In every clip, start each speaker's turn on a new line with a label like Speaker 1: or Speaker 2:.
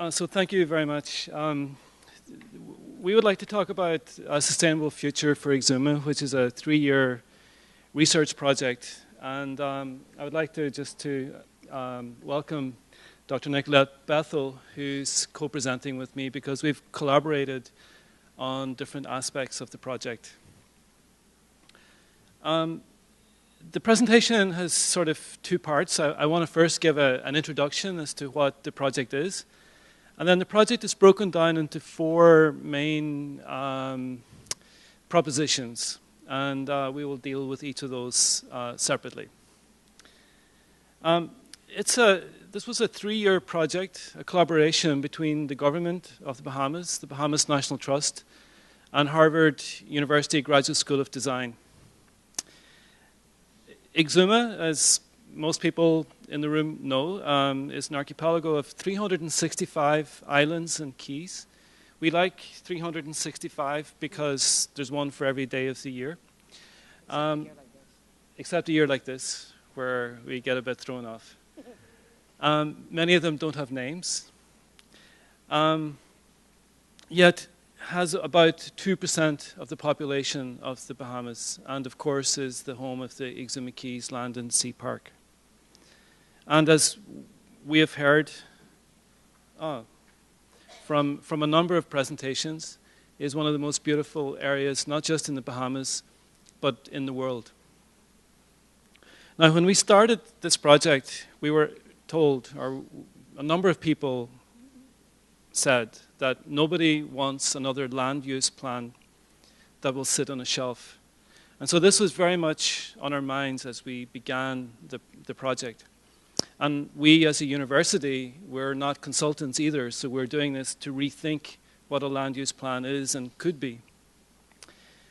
Speaker 1: So thank you very much. We would like to talk about a sustainable future for Exuma, which is a 3-year research project. And I would like to welcome Dr. Nicolette Bethel, who's co-presenting with me because we've collaborated on different aspects of the project. The presentation has sort of 2 parts. I want to first give an introduction as to what the project is. And then the project is broken down into 4 main propositions. And we will deal with each of those separately. This was a 3-year project, a collaboration between the government of the Bahamas National Trust, and Harvard University Graduate School of Design. Exuma, as most people in the room know, is an archipelago of 365 islands and cays. We like 365 because there's one for every day of the year. Except a year like this, where we get a bit thrown off. Many of them don't have names. Yet has about 2% of the population of the Bahamas, and of course is the home of the Exuma Cays Land and Sea Park. And as we have heard from a number of presentations, is one of the most beautiful areas, not just in the Bahamas, but in the world. Now, when we started this project, we were told, or a number of people said, that nobody wants another land use plan that will sit on a shelf. And so this was very much on our minds as we began the project. And we as a university, we're not consultants either, so we're doing this to rethink what a land use plan is and could be.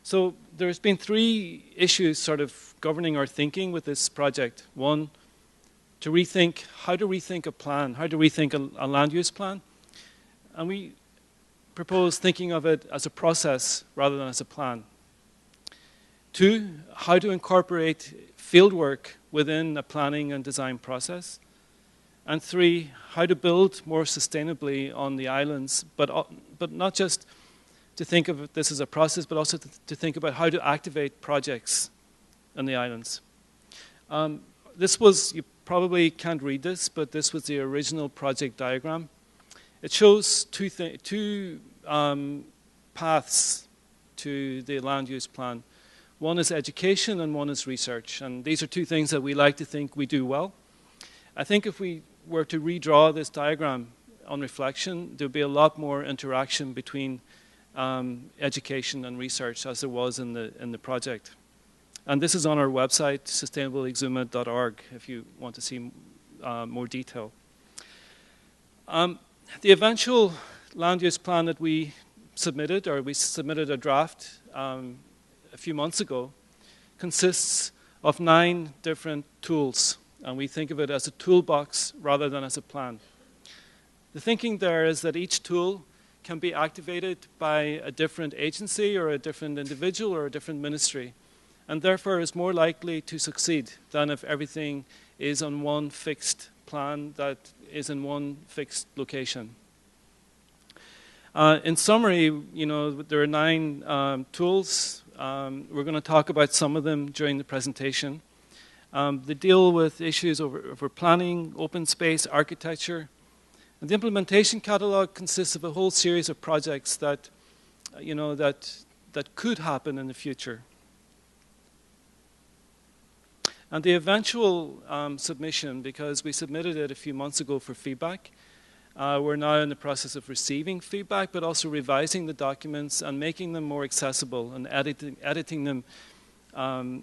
Speaker 1: So there's been 3 issues sort of governing our thinking with this project. One, to rethink, how to rethink a plan, how to rethink a land use plan. And we propose thinking of it as a process rather than as a plan. 2, how to incorporate fieldwork within a planning and design process. And 3, how to build more sustainably on the islands, but not just to think of this as a process, but also to think about how to activate projects on the islands. This was, you probably can't read this, but this was the original project diagram. It shows 2 paths to the land use plan. One is education and one is research. And these are 2 things that we like to think we do well. I think if we were to redraw this diagram on reflection, there would be a lot more interaction between education and research as there was in the project. And this is on our website, sustainableexuma.org, if you want to see more detail. The eventual land use plan that we submitted a draft a few months ago, consists of 9 different tools. And we think of it as a toolbox rather than as a plan. The thinking there is that each tool can be activated by a different agency or a different individual or a different ministry, and therefore is more likely to succeed than if everything is on one fixed plan that is in one fixed location. In summary, there are 9 tools. We're going to talk about some of them during the presentation. They deal with issues over planning, open space, architecture. And the implementation catalog consists of a whole series of projects that could happen in the future. And the eventual submission, because we submitted it a few months ago for feedback, we're now in the process of receiving feedback, but also revising the documents and making them more accessible and editing them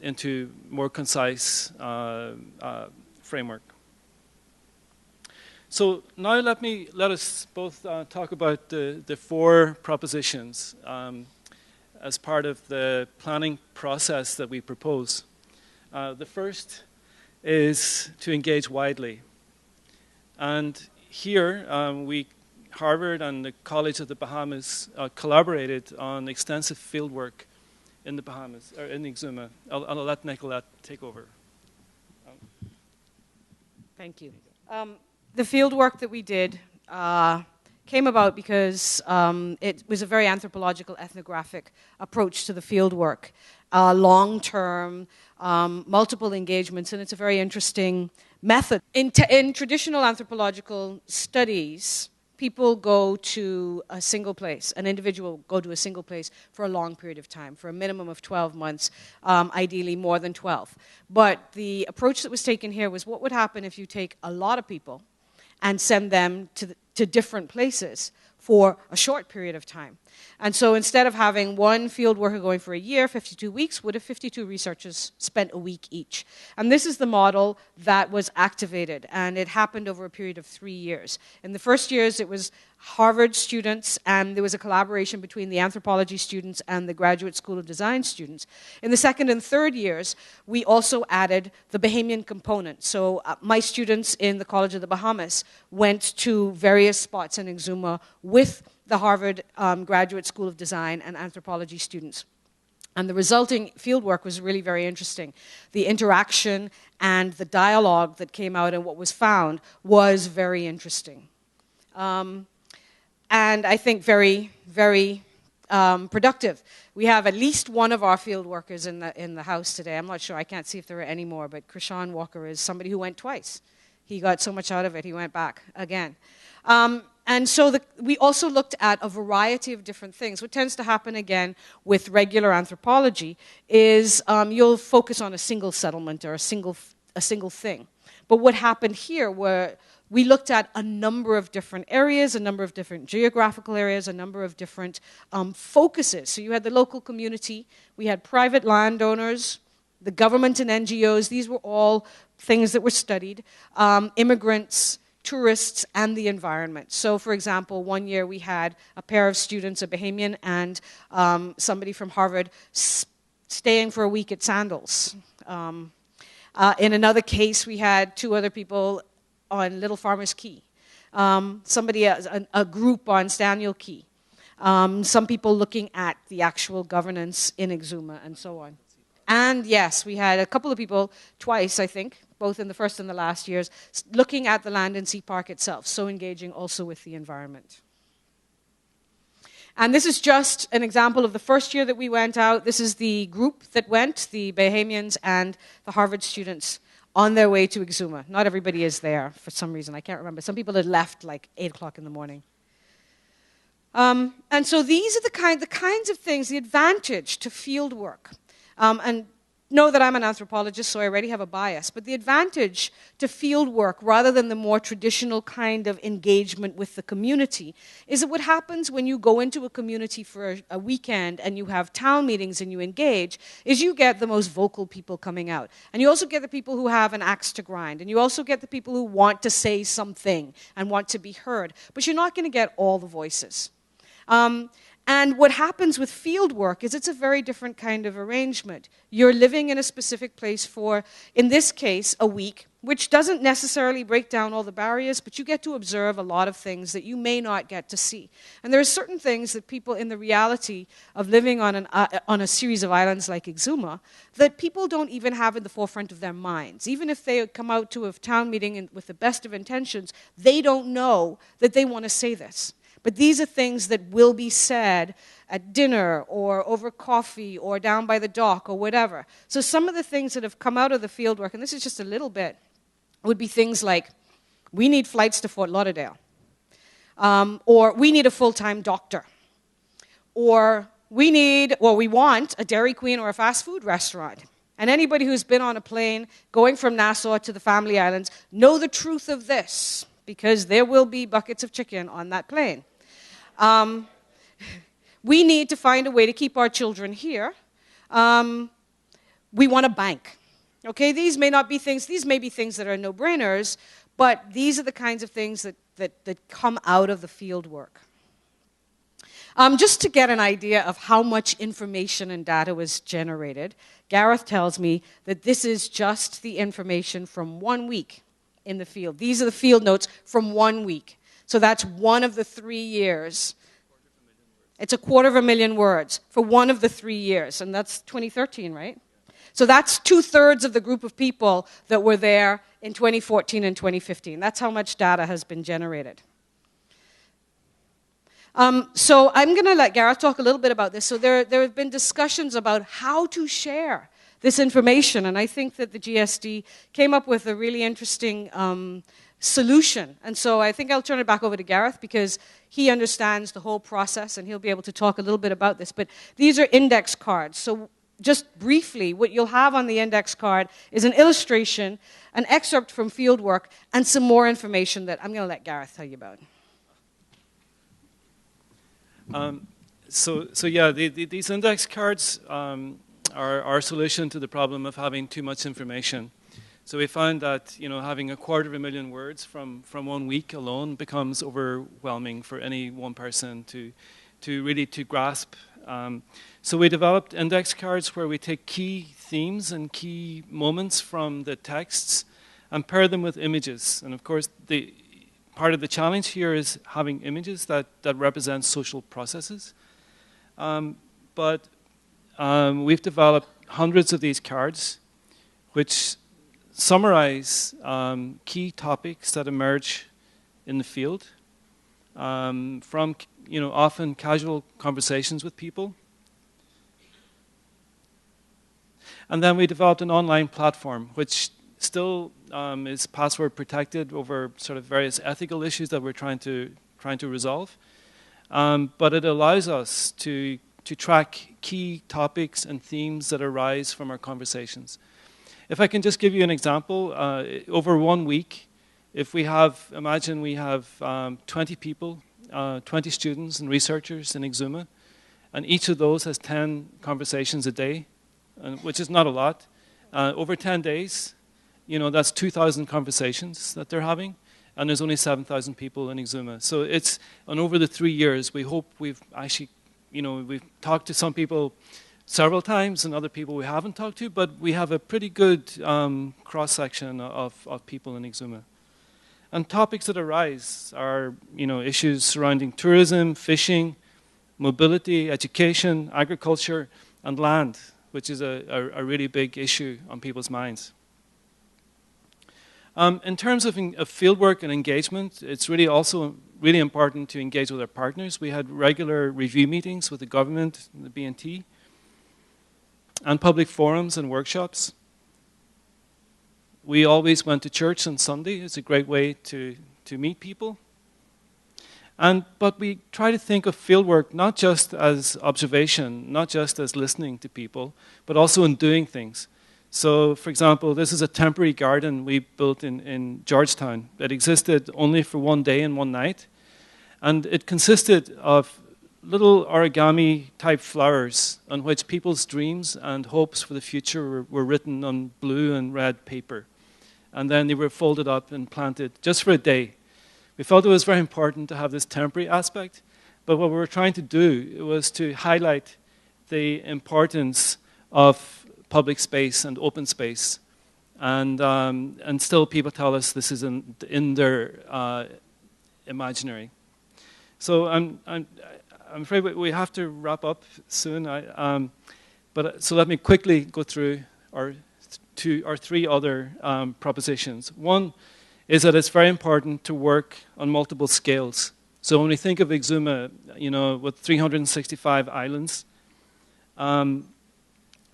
Speaker 1: into more concise framework. So now let us both talk about the 4 propositions as part of the planning process that we propose. The first is to engage widely. And here, Harvard and the College of the Bahamas collaborated on extensive fieldwork in the Bahamas, or in Exuma. I'll let Nicolette take over.
Speaker 2: Thank you. The field work that we did came about because it was a very anthropological, ethnographic approach to the field work. Long-term, multiple engagements, and it's a very interesting method. In traditional anthropological studies, people go to a single place, an individual go to a single place for a long period of time, for a minimum of 12 months, ideally more than 12. But the approach that was taken here was what would happen if you take a lot of people and send them to different places for a short period of time. And so instead of having one field worker going for a year, 52 weeks, would have 52 researchers spent a week each. And this is the model that was activated, and it happened over a period of 3 years. In the first years, it was Harvard students, and there was a collaboration between the anthropology students and the Graduate School of Design students. In the second and third years, we also added the Bahamian component. So my students in the College of the Bahamas went to various spots in Exuma with the Harvard Graduate School of Design and anthropology students. And the resulting fieldwork was really very interesting. The interaction and the dialogue that came out and what was found was very interesting. And I think very, very productive. We have at least one of our field workers in the house today. I'm not sure, I can't see if there are any more, but Krishan Walker is somebody who went twice. He got so much out of it, he went back again. And so we also looked at a variety of different things. What tends to happen, again, with regular anthropology is you'll focus on a single settlement or a single thing. But what happened here were we looked at a number of different areas, a number of different geographical areas, a number of different focuses. So you had the local community, we had private landowners, the government and NGOs. These were all things that were studied. Immigrants, tourists, and the environment. So, for example, one year we had a pair of students, a Bahamian and somebody from Harvard, staying for a week at Sandals. In another case, we had two other people on Little Farmers Key. A group on Staniel Key. Some people looking at the actual governance in Exuma, and so on. And yes, we had a couple of people, twice I think, both in the first and the last years, looking at the land and sea park itself, so engaging also with the environment. And this is just an example of the first year that we went out. This is the group that went, the Bahamians and the Harvard students, on their way to Exuma. Not everybody is there for some reason, I can't remember. Some people had left like 8 o'clock in the morning. And so these are the kinds of things, the advantage to field work. And know that I'm an anthropologist, so I already have a bias, but the advantage to field work, rather than the more traditional kind of engagement with the community, is that what happens when you go into a community for a weekend and you have town meetings and you engage, is you get the most vocal people coming out. And you also get the people who have an axe to grind, and you also get the people who want to say something and want to be heard, but you're not going to get all the voices. And what happens with field work is it's a very different kind of arrangement. You're living in a specific place for, in this case, a week, which doesn't necessarily break down all the barriers, but you get to observe a lot of things that you may not get to see. And there are certain things that people, in the reality of living on a series of islands like Exuma, that people don't even have in the forefront of their minds. Even if they come out to a town meeting with the best of intentions, they don't know that they want to say this. But these are things that will be said at dinner or over coffee or down by the dock or whatever. So some of the things that have come out of the fieldwork, and this is just a little bit, would be things like, we need flights to Fort Lauderdale. Or we need a full-time doctor. Or we want a Dairy Queen or a fast food restaurant. And anybody who's been on a plane going from Nassau to the Family Islands know the truth of this, because there will be buckets of chicken on that plane. We need to find a way to keep our children here. We want a bank. Okay, these may be things that are no-brainers, but these are the kinds of things that come out of the field work. Just to get an idea of how much information and data was generated, Gareth tells me that this is just the information from 1 week in the field. These are the field notes from 1 week. So that's one of the 3 years. It's 250,000 words for one of the 3 years, and that's 2013, right? So that's 2/3 of the group of people that were there in 2014 and 2015. That's how much data has been generated. So I'm going to let Gareth talk a little bit about this. So there have been discussions about how to share this information, and I think that the GSD came up with a really interesting solution. And so I think I'll turn it back over to Gareth because he understands the whole process and he'll be able to talk a little bit about this. But these are index cards. So just briefly, what you'll have on the index card is an illustration, an excerpt from Fieldwork, and some more information that I'm going to let Gareth tell you about.
Speaker 1: These index cards are our solution to the problem of having too much information. So we found that having 250,000 words from 1 week alone becomes overwhelming for any one person to really grasp. So we developed index cards where we take key themes and key moments from the texts and pair them with images. And of course, part of the challenge here is having images that represent social processes. We've developed hundreds of these cards which summarize key topics that emerge in the field from often casual conversations with people. And then we developed an online platform which still is password protected over sort of various ethical issues that we're trying to resolve. But it allows us to track key topics and themes that arise from our conversations. If I can just give you an example, over 1 week, if we have, imagine we have 20 people, 20 students and researchers in Exuma, and each of those has 10 conversations a day, which is not a lot. Over 10 days, that's 2,000 conversations that they're having, and there's only 7,000 people in Exuma. So and over the 3 years, we hope we've actually, we've talked to some people several times and other people we haven't talked to, but we have a pretty good cross-section of people in Exuma. And topics that arise are, issues surrounding tourism, fishing, mobility, education, agriculture, and land, which is a really big issue on people's minds. In terms of fieldwork and engagement, it's also really important to engage with our partners. We had regular review meetings with the government, the BNT, and public forums and workshops. We always went to church on Sunday. It's a great way to meet people. But we try to think of fieldwork not just as observation, not just as listening to people, but also in doing things. So, for example, this is a temporary garden we built in Georgetown that existed only for 1 day and 1 night. And it consisted of little origami-type flowers on which people's dreams and hopes for the future were written on blue and red paper. And then they were folded up and planted just for a day. We felt it was very important to have this temporary aspect, but what we were trying to do was to highlight the importance of public space and open space. And still people tell us this is in their imaginary. So I'm afraid we have to wrap up soon. So let me quickly go through our 3 other propositions. One is that it's very important to work on multiple scales. So when we think of Exuma, with 365 islands,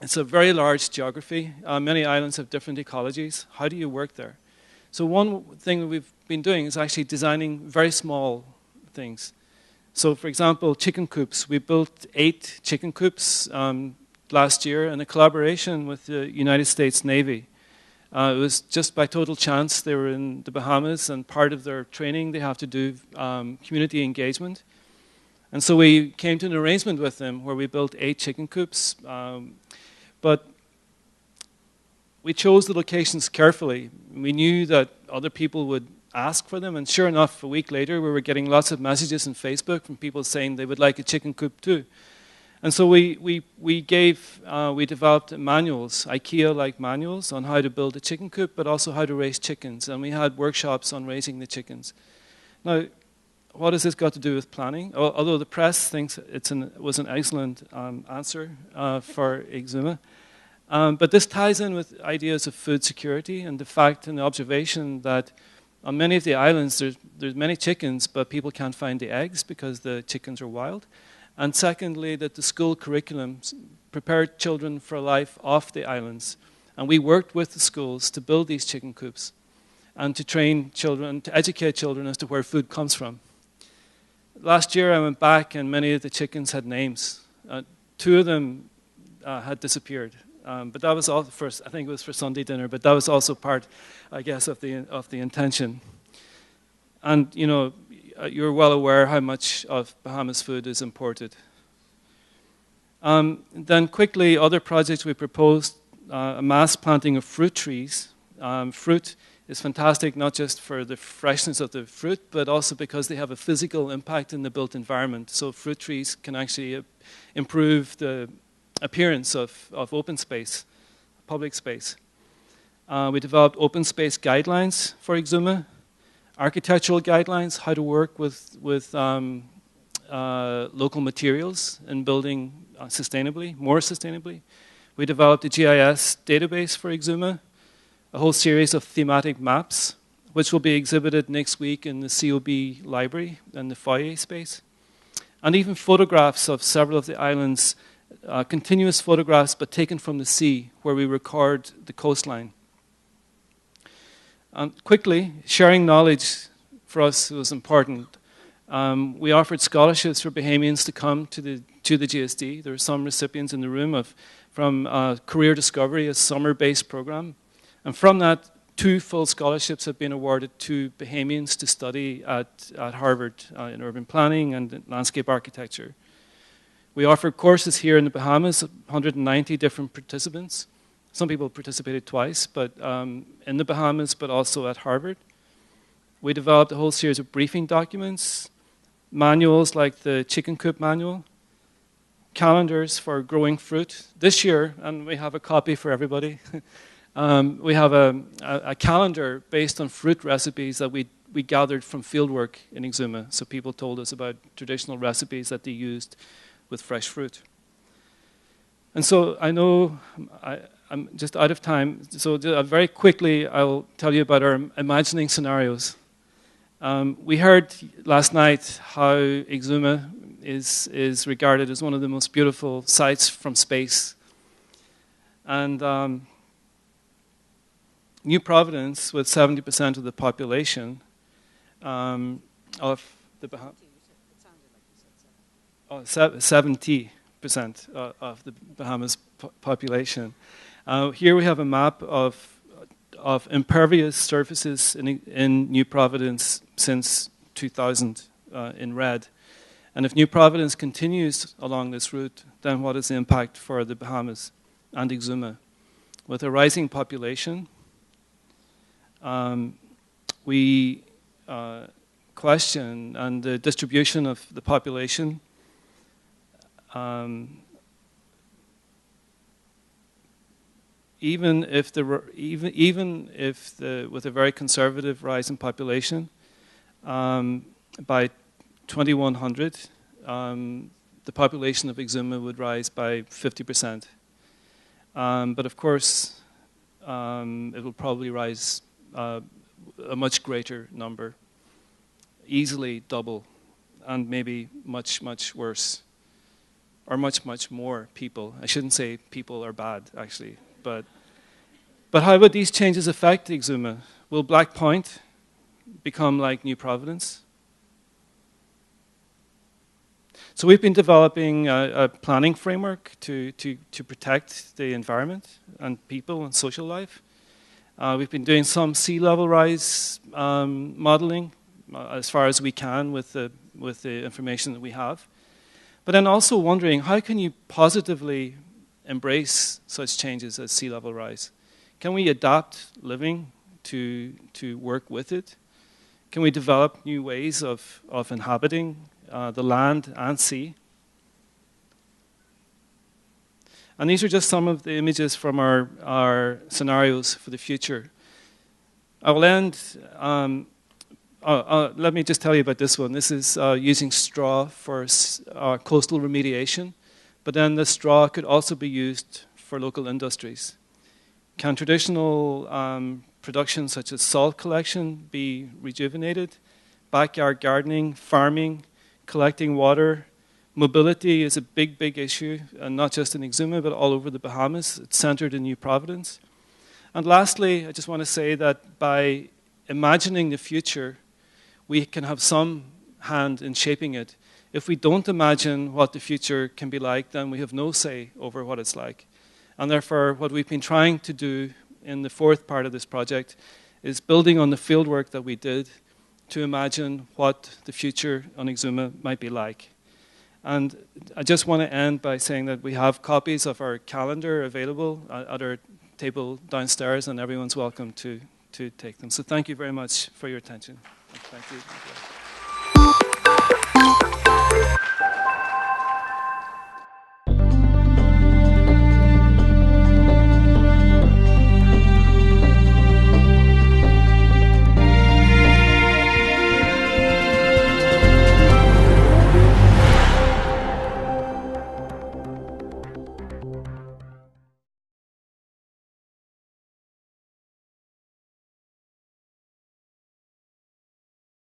Speaker 1: it's a very large geography. Many islands have different ecologies. How do you work there? So one thing that we've been doing is actually designing very small things. So, for example, chicken coops. We built 8 chicken coops last year in a collaboration with the United States Navy. It was just by total chance. They were in the Bahamas, and part of their training they have to do community engagement. And so we came to an arrangement with them where we built 8 chicken coops. But we chose the locations carefully. We knew that other people would ask for them, and sure enough, a week later, we were getting lots of messages on Facebook from people saying they would like a chicken coop too. And so we developed manuals, IKEA-like manuals, on how to build a chicken coop, but also how to raise chickens. And we had workshops on raising the chickens. Now, what has this got to do with planning? Although the press thinks it was an excellent answer for Exuma. But this ties in with ideas of food security and the fact and the observation that On many of the islands, there's many chickens, but people can't find the eggs because the chickens are wild. And secondly, that the school curriculum prepared children for life off the islands. And we worked with the schools to build these chicken coops and to train children, to educate children as to where food comes from. Last year I went back and many of the chickens had names. 2 of them had disappeared. But that was all first. I think it was for Sunday dinner, but that was also part, I guess, of the intention. And, you know, you're well aware how much of Bahamas food is imported. Then quickly, other projects we proposed, a mass planting of fruit trees. Fruit is fantastic, not just for the freshness of the fruit, but also because they have a physical impact in the built environment. So fruit trees can actually improve the appearance of open space, public space. We developed open space guidelines for Exuma, architectural guidelines, how to work with local materials and building sustainably, more sustainably. We developed a GIS database for Exuma, a whole series of thematic maps, which will be exhibited next week in the COB library and the foyer space. And even photographs of several of the islands, continuous photographs but taken from the sea, where we record the coastline. Quickly, sharing knowledge for us was important. We offered scholarships for Bahamians to come to the GSD. There are some recipients in the room from Career Discovery, a summer-based program. And from that, 2 full scholarships have been awarded to Bahamians to study at Harvard in urban planning and landscape architecture. We offered courses here in the Bahamas, 190 different participants. Some people participated twice, but in the Bahamas, but also at Harvard. We developed a whole series of briefing documents, manuals like the chicken coop manual, calendars for growing fruit. This year, and we have a copy for everybody, we have a calendar based on fruit recipes that we gathered from Fieldwork in Exuma. So people told us about traditional recipes that they used with fresh fruit. And so I know I'm just out of time. So very quickly, I'll tell you about our imagining scenarios. We heard last night how Exuma is regarded as one of the most beautiful sights from space. And New Providence, with 70% of the population of the Bahamas, 70% of the Bahamas population. Here we have a map of impervious surfaces in New Providence since 2000 in red. And if New Providence continues along this route, then what is the impact for the Bahamas and Exuma? With a rising population, we question and the distribution of the population even if with a very conservative rise in population, by 2100, the population of Exuma would rise by 50%. But of course, it will probably rise a much greater number, easily double, and maybe much, much worse. Or much, much more people. I shouldn't say people are bad, actually. But how would these changes affect Exuma? Will Black Point become like New Providence? So we've been developing a planning framework to protect the environment and people and social life. We've been doing some sea level rise modeling as far as we can with the information that we have. But then also wondering, how can you positively embrace such changes as sea level rise? Can we adapt living to work with it? Can we develop new ways of inhabiting the land and sea? And these are just some of the images from our scenarios for the future. I will end, let me just tell you about this one. This is using straw for coastal remediation, but then the straw could also be used for local industries. Can traditional production such as salt collection be rejuvenated, backyard gardening, farming, collecting water. Mobility is a big, big issue, and not just in Exuma, but all over the Bahamas. It's centered in New Providence. And lastly, I just want to say that by imagining the future, we can have some hand in shaping it. If we don't imagine what the future can be like, then we have no say over what it's like. And therefore, what we've been trying to do in the fourth part of this project is building on the fieldwork that we did to imagine what the future on Exuma might be like. And I just want to end by saying that we have copies of our calendar available at our table downstairs, and everyone's welcome to take them. So thank you very much for your attention. Thank you.